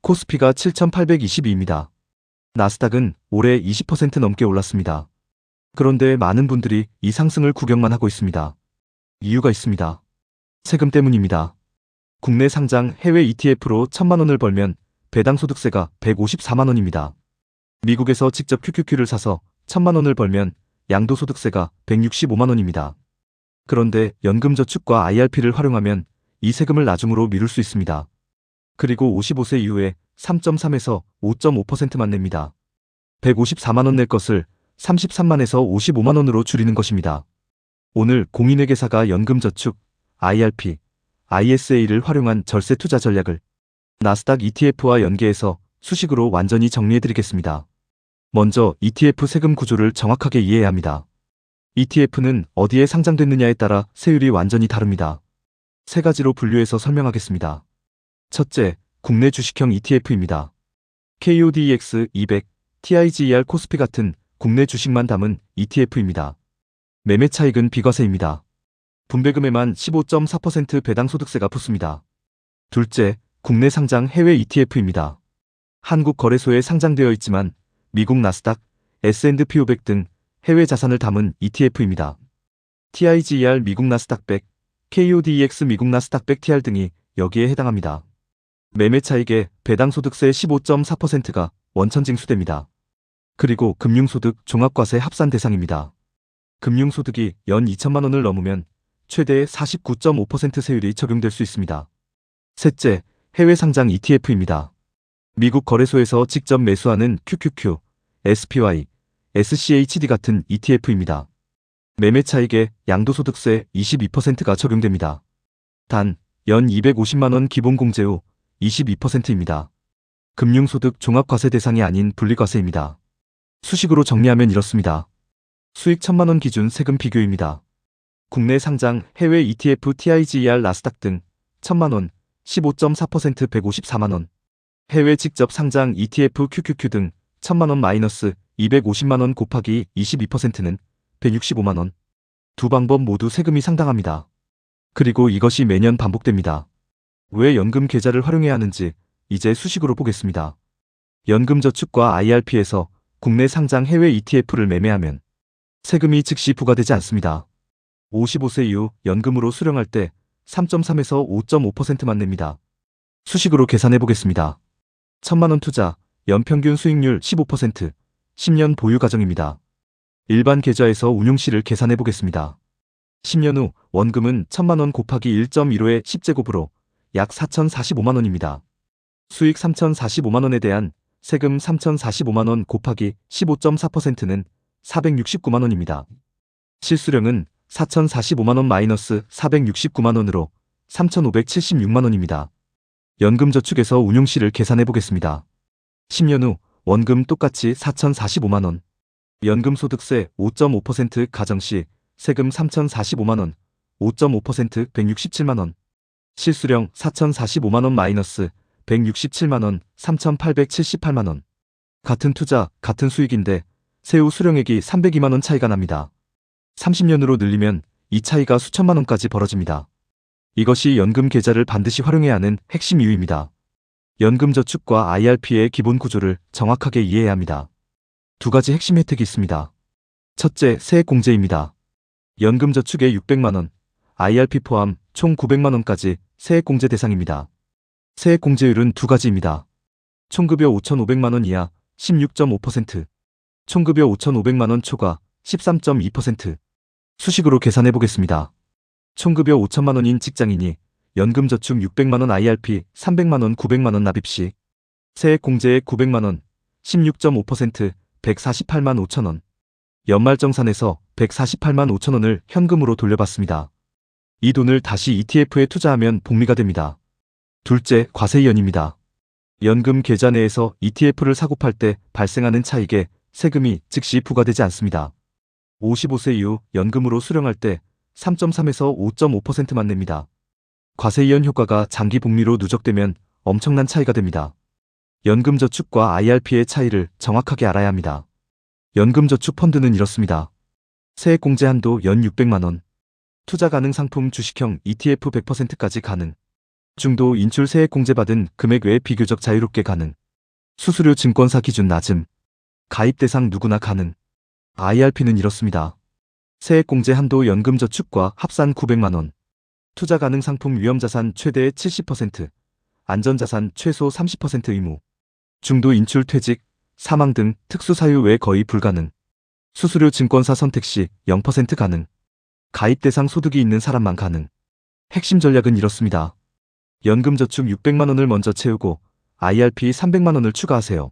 코스피가 7,822입니다. 나스닥은 올해 20% 넘게 올랐습니다. 그런데 많은 분들이 이 상승을 구경만 하고 있습니다. 이유가 있습니다. 세금 때문입니다. 국내 상장 해외 ETF로 1,000만 원을 벌면 배당 소득세가 154만 원입니다. 미국에서 직접 QQQ를 사서 1,000만 원을 벌면 양도소득세가 165만 원입니다. 그런데 연금저축과 IRP를 활용하면 이 세금을 나중으로 미룰 수 있습니다. 그리고 55세 이후에 3.3에서 5.5%만 냅니다. 154만 원 낼 것을 33만에서 55만 원으로 줄이는 것입니다. 오늘 공인회계사가 연금저축, IRP, ISA를 활용한 절세 투자 전략을 나스닥 ETF와 연계해서 수식으로 완전히 정리해드리겠습니다. 먼저 ETF 세금 구조를 정확하게 이해해야 합니다. ETF는 어디에 상장됐느냐에 따라 세율이 완전히 다릅니다. 세 가지로 분류해서 설명하겠습니다. 첫째, 국내 주식형 ETF입니다. KODX 200, TIGER 코스피 같은 국내 주식만 담은 ETF입니다. 매매 차익은 비과세입니다. 분배금에만 15.4% 배당 소득세가 붙습니다. 둘째, 국내 상장 해외 ETF입니다. 한국 거래소에 상장되어 있지만 미국 나스닥, S&P 500 등 해외 자산을 담은 ETF입니다. TIGER 미국 나스닥 100, KODX 미국 나스닥 100 TR 등이 여기에 해당합니다. 매매 차익의 배당 소득세 15.4%가 원천 징수됩니다. 그리고 금융소득 종합과세 합산 대상입니다. 금융소득이 연 2천만 원을 넘으면 최대 49.5% 세율이 적용될 수 있습니다. 셋째, 해외 상장 ETF입니다. 미국 거래소에서 직접 매수하는 QQQ, SPY, SCHD 같은 ETF입니다. 매매 차익의 양도소득세 22%가 적용됩니다. 단, 연 250만 원 기본공제 후 22%입니다. 금융소득 종합과세 대상이 아닌 분리과세입니다. 수식으로 정리하면 이렇습니다. 수익 1,000만 원 기준 세금 비교입니다. 국내 상장 해외 ETF TIGER 나스닥 등 1,000만 원, 15.4% 154만 원. 해외 직접 상장 ETF QQQ 등 1,000만 원 마이너스 250만 원 곱하기 22%는 165만 원. 두 방법 모두 세금이 상당합니다. 그리고 이것이 매년 반복됩니다. 왜 연금 계좌를 활용해야 하는지 이제 수식으로 보겠습니다. 연금저축과 IRP에서 국내 상장 해외 ETF를 매매하면 세금이 즉시 부과되지 않습니다. 55세 이후 연금으로 수령할 때 3.3에서 5.5%만 냅니다. 수식으로 계산해 보겠습니다. 1,000만 원 투자, 연평균 수익률 15%, 10년 보유 가정입니다. 일반 계좌에서 운용시를 계산해 보겠습니다. 10년 후 원금은 1,000만 원 곱하기 1.15의 10제곱으로 약 4,045만 원입니다. 수익 3,045만 원에 대한 세금 3,045만 원 곱하기 15.4%는 469만 원입니다. 실수령은 4,045만 원 마이너스 469만 원으로 3,576만 원입니다. 연금저축에서 운용시를 계산해 보겠습니다. 10년 후 원금 똑같이 4,045만 원. 연금소득세 5.5% 가정시 세금 3,045만 원, 5.5% 167만 원. 실수령 4,045만 원 마이너스 167만 원, 3,878만 원. 같은 투자, 같은 수익인데 세후 수령액이 302만 원 차이가 납니다. 30년으로 늘리면 이 차이가 수천만 원까지 벌어집니다. 이것이 연금 계좌를 반드시 활용해야 하는 핵심 이유입니다. 연금저축과 IRP의 기본 구조를 정확하게 이해해야 합니다. 두 가지 핵심 혜택이 있습니다. 첫째, 세액공제입니다. 연금저축에 600만 원, IRP 포함 총 900만 원까지 세액공제 대상입니다. 세액공제율은 두 가지입니다. 총급여 5,500만 원 이하 16.5%, 총급여 5,500만 원 초과 13.2%. 수식으로 계산해 보겠습니다. 총급여 5천만 원인 직장인이 연금저축 600만 원 IRP 300만 원 900만 원 납입 시 세액공제액 900만 원, 16.5% 148만 5천 원. 연말정산에서 148만 5천 원을 현금으로 돌려받습니다. 이 돈을 다시 ETF에 투자하면 복리가 됩니다. 둘째, 과세이연입니다. 연금 계좌 내에서 ETF를 사고 팔 때 발생하는 차익에 세금이 즉시 부과되지 않습니다. 55세 이후 연금으로 수령할 때 3.3에서 5.5%만 냅니다. 과세이연 효과가 장기 복리로 누적되면 엄청난 차이가 됩니다. 연금저축과 IRP의 차이를 정확하게 알아야 합니다. 연금저축 펀드는 이렇습니다. 세액공제 한도 연 600만 원. 투자 가능 상품 주식형 ETF 100%까지 가능. 중도 인출 세액공제 받은 금액 외에 비교적 자유롭게 가능. 수수료 증권사 기준 낮음. 가입 대상 누구나 가능. IRP는 이렇습니다. 세액공제 한도 연금저축과 합산 900만원. 투자 가능 상품 위험자산 최대 70%. 안전자산 최소 30% 의무. 중도 인출 퇴직, 사망 등 특수 사유 외 거의 불가능. 수수료 증권사 선택 시 0% 가능. 가입 대상 소득이 있는 사람만 가능. 핵심 전략은 이렇습니다. 연금저축 600만원을 먼저 채우고 IRP 300만원을 추가하세요.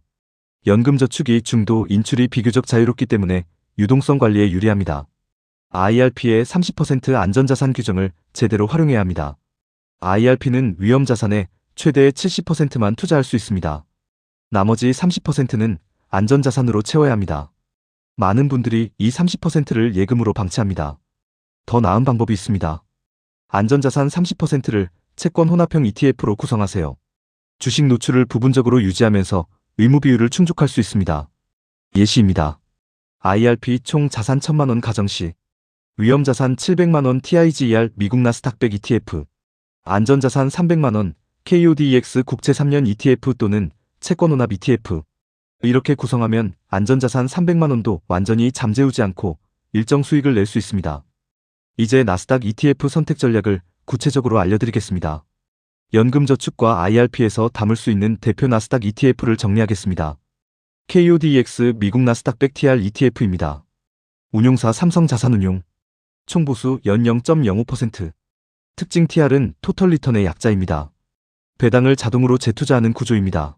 연금저축이 중도 인출이 비교적 자유롭기 때문에 유동성 관리에 유리합니다. IRP의 30% 안전자산 규정을 제대로 활용해야 합니다. IRP는 위험자산의 최대 70%만 투자할 수 있습니다. 나머지 30%는 안전자산으로 채워야 합니다. 많은 분들이 이 30%를 예금으로 방치합니다. 더 나은 방법이 있습니다. 안전자산 30%를 채권 혼합형 ETF로 구성하세요. 주식 노출을 부분적으로 유지하면서 의무 비율을 충족할 수 있습니다. 예시입니다. IRP 총 자산 1000만원 가정 시 위험자산 700만원 TIGER 미국 나스닥 100 ETF, 안전자산 300만원 KODEX 국채 3년 ETF 또는 채권 혼합 ETF. 이렇게 구성하면 안전자산 300만원도 완전히 잠재우지 않고 일정 수익을 낼 수 있습니다. 이제 나스닥 ETF 선택 전략을 구체적으로 알려드리겠습니다. 연금저축과 IRP에서 담을 수 있는 대표 나스닥 ETF를 정리하겠습니다. KODEX 미국 나스닥 100 TR ETF입니다. 운용사 삼성자산운용. 총보수 연 0.05%. 특징 TR은 토털 리턴의 약자입니다. 배당을 자동으로 재투자하는 구조입니다.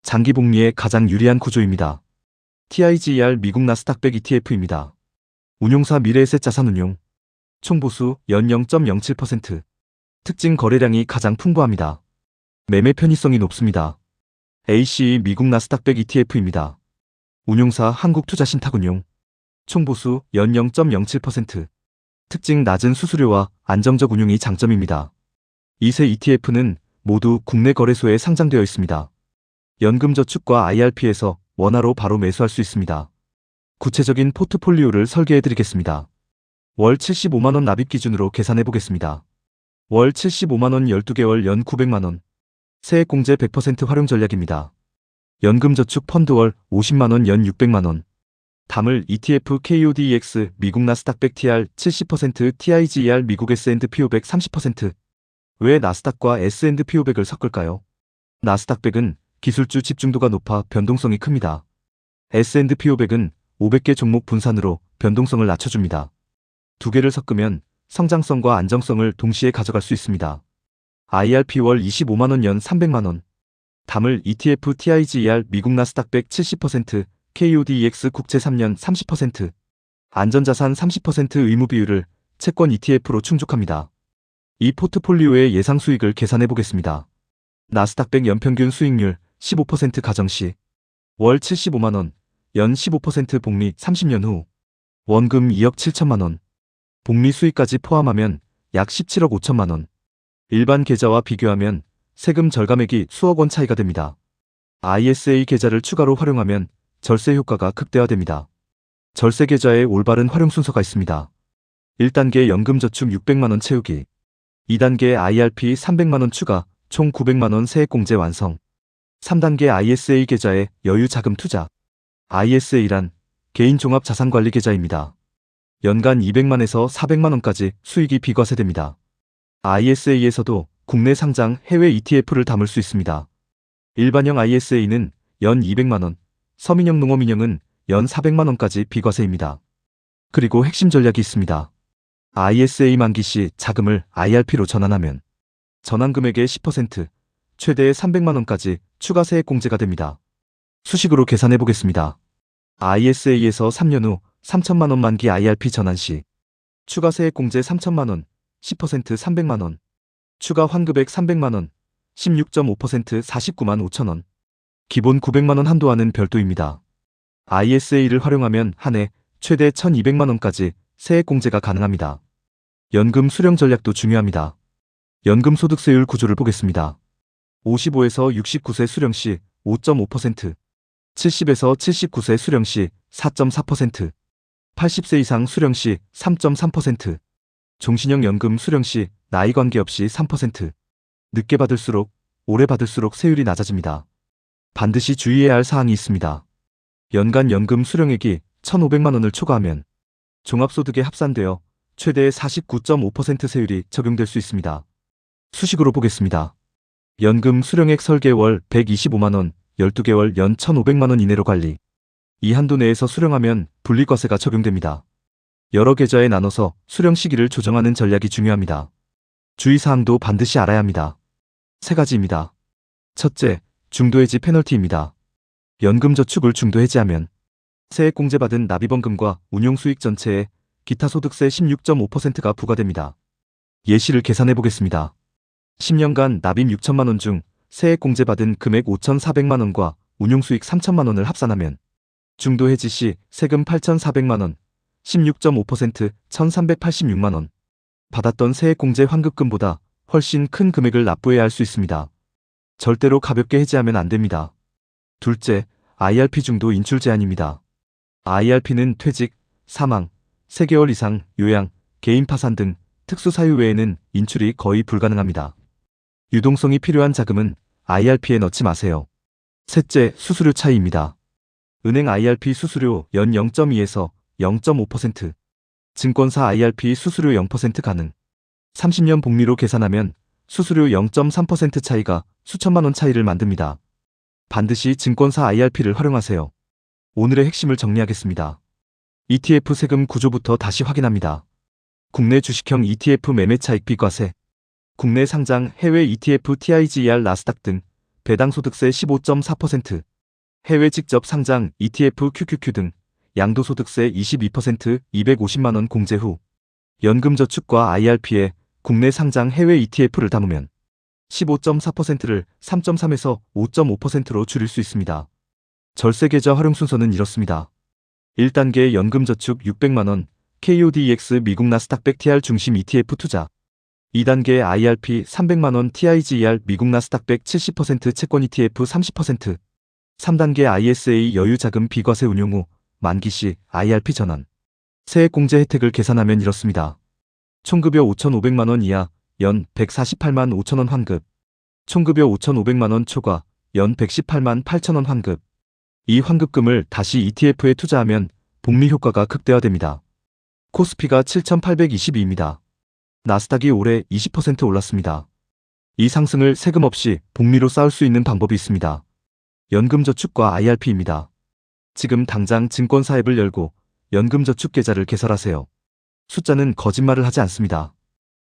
장기 복리에 가장 유리한 구조입니다. TIGER 미국 나스닥 100 ETF입니다. 운용사 미래에셋자산운용. 총보수 연 0.07%. 특징 거래량이 가장 풍부합니다. 매매 편의성이 높습니다. ACE 미국 나스닥 100 ETF입니다. 운용사 한국투자신탁운용. 총보수 연 0.07%. 특징 낮은 수수료와 안정적 운용이 장점입니다. 이세 ETF는 모두 국내 거래소에 상장되어 있습니다. 연금저축과 IRP에서 원화로 바로 매수할 수 있습니다. 구체적인 포트폴리오를 설계해드리겠습니다. 월 75만원 납입 기준으로 계산해보겠습니다. 월 75만원 12개월 연 900만원. 세액공제 100% 활용 전략입니다. 연금저축 펀드 월 50만원 연 600만원. 담을 ETF KODEX 미국 나스닥 100 TR 70% TIGER 미국 S&P 500 30%. 왜 나스닥과 S&P 500을 섞을까요? 나스닥 100은 기술주 집중도가 높아 변동성이 큽니다. S&P 500은 500개 종목 분산으로 변동성을 낮춰줍니다. 두 개를 섞으면 성장성과 안정성을 동시에 가져갈 수 있습니다. IRP 월 25만원 연 300만원. 담을 ETF TIGER 미국 나스닥 100 70% KODEX 국채 3년 30%. 안전자산 30% 의무 비율을 채권 ETF로 충족합니다. 이 포트폴리오의 예상 수익을 계산해 보겠습니다. 나스닥 100 연평균 수익률 15% 가정 시 월 75만원, 연 15% 복리 30년 후 원금 2억 7천만원. 복리 수익까지 포함하면 약 17억 5천만원. 일반 계좌와 비교하면 세금 절감액이 수억 원 차이가 됩니다. ISA 계좌를 추가로 활용하면 절세 효과가 극대화됩니다. 절세 계좌의 올바른 활용 순서가 있습니다. 1단계 연금저축 600만원 채우기. 2단계 IRP 300만원 추가, 총 900만원 세액공제 완성. 3단계 ISA 계좌에 여유 자금 투자. ISA란 개인종합자산관리 계좌입니다. 연간 200만에서 400만원까지 수익이 비과세됩니다. ISA에서도 국내 상장 해외 ETF를 담을 수 있습니다. 일반형 ISA는 연 200만원, 서민형 농어민형은 연 400만원까지 비과세입니다. 그리고 핵심 전략이 있습니다. ISA 만기 시 자금을 IRP로 전환하면 전환금액의 10%, 최대 300만원까지 추가 세액공제가 됩니다. 수식으로 계산해 보겠습니다. ISA에서 3년 후 3천만원 만기 IRP 전환 시 추가 세액공제 3천만원, 10% 300만원, 추가 환급액 300만원, 16.5% 49만 5천원. 기본 900만원 한도와는 별도입니다. ISA를 활용하면 한 해 최대 1200만원까지 세액공제가 가능합니다. 연금 수령 전략도 중요합니다. 연금 소득세율 구조를 보겠습니다. 55에서 69세 수령 시 5.5%, 70에서 79세 수령 시 4.4%, 80세 이상 수령 시 3.3%, 종신형 연금 수령 시 나이 관계없이 3%. 늦게 받을수록, 오래 받을수록 세율이 낮아집니다. 반드시 주의해야 할 사항이 있습니다. 연간 연금 수령액이 1,500만 원을 초과하면 종합소득에 합산되어 최대 49.5% 세율이 적용될 수 있습니다. 수식으로 보겠습니다. 연금 수령액 설계월 125만 원, 12개월 연 1,500만 원 이내로 관리. 이 한도 내에서 수령하면 분리과세가 적용됩니다. 여러 계좌에 나눠서 수령 시기를 조정하는 전략이 중요합니다. 주의사항도 반드시 알아야 합니다. 세 가지입니다. 첫째, 중도해지 페널티입니다. 연금저축을 중도해지하면 세액공제받은 납입원금과 운용수익 전체에 기타 소득세 16.5%가 부과됩니다. 예시를 계산해 보겠습니다. 10년간 납입 6천만 원 중 세액공제받은 금액 5,400만 원과 운용수익 3천만 원을 합산하면 중도해지 시 세금 8,400만 원, 16.5% 1,386만 원, 받았던 세액공제 환급금보다 훨씬 큰 금액을 납부해야 할 수 있습니다. 절대로 가볍게 해지하면 안 됩니다. 둘째, IRP 중도 인출 제한입니다. IRP는 퇴직, 사망, 3개월 이상, 요양, 개인 파산 등 특수 사유 외에는 인출이 거의 불가능합니다. 유동성이 필요한 자금은 IRP에 넣지 마세요. 셋째, 수수료 차이입니다. 은행 IRP 수수료 연 0.2에서 0.5%, 증권사 IRP 수수료 0% 가능. 30년 복리로 계산하면 수수료 0.3% 차이가 수천만 원 차이를 만듭니다. 반드시 증권사 IRP를 활용하세요. 오늘의 핵심을 정리하겠습니다. ETF 세금 구조부터 다시 확인합니다. 국내 주식형 ETF 매매 차익 비과세, 국내 상장 해외 ETF TIGR 나스닥 등 배당 소득세 15.4%, 해외 직접 상장 ETF QQQ 등 양도소득세 22% 250만 원 공제 후 연금저축과 IRP에 국내 상장 해외 ETF를 담으면 15.4%를 3.3에서 5.5%로 줄일 수 있습니다. 절세계좌 활용 순서는 이렇습니다. 1단계 연금저축 600만 원, KODX 미국 나스닥 100 TR 중심 ETF 투자. 2단계 IRP 300만 원 TIGR 미국 나스닥 100 70% 채권 ETF 30%. 3단계 ISA 여유자금 비과세 운용 후 만기 시 IRP 전환. 세액공제 혜택을 계산하면 이렇습니다. 총급여 5,500만 원 이하 연 148만 5천 원 환급. 총급여 5,500만 원 초과 연 118만 8천 원 환급. 이 환급금을 다시 ETF에 투자하면 복리 효과가 극대화됩니다. 코스피가 7,822입니다. 나스닥이 올해 20% 올랐습니다. 이 상승을 세금 없이 복리로 쌓을 수 있는 방법이 있습니다. 연금저축과 IRP입니다. 지금 당장 증권사 앱을 열고 연금저축 계좌를 개설하세요. 숫자는 거짓말을 하지 않습니다.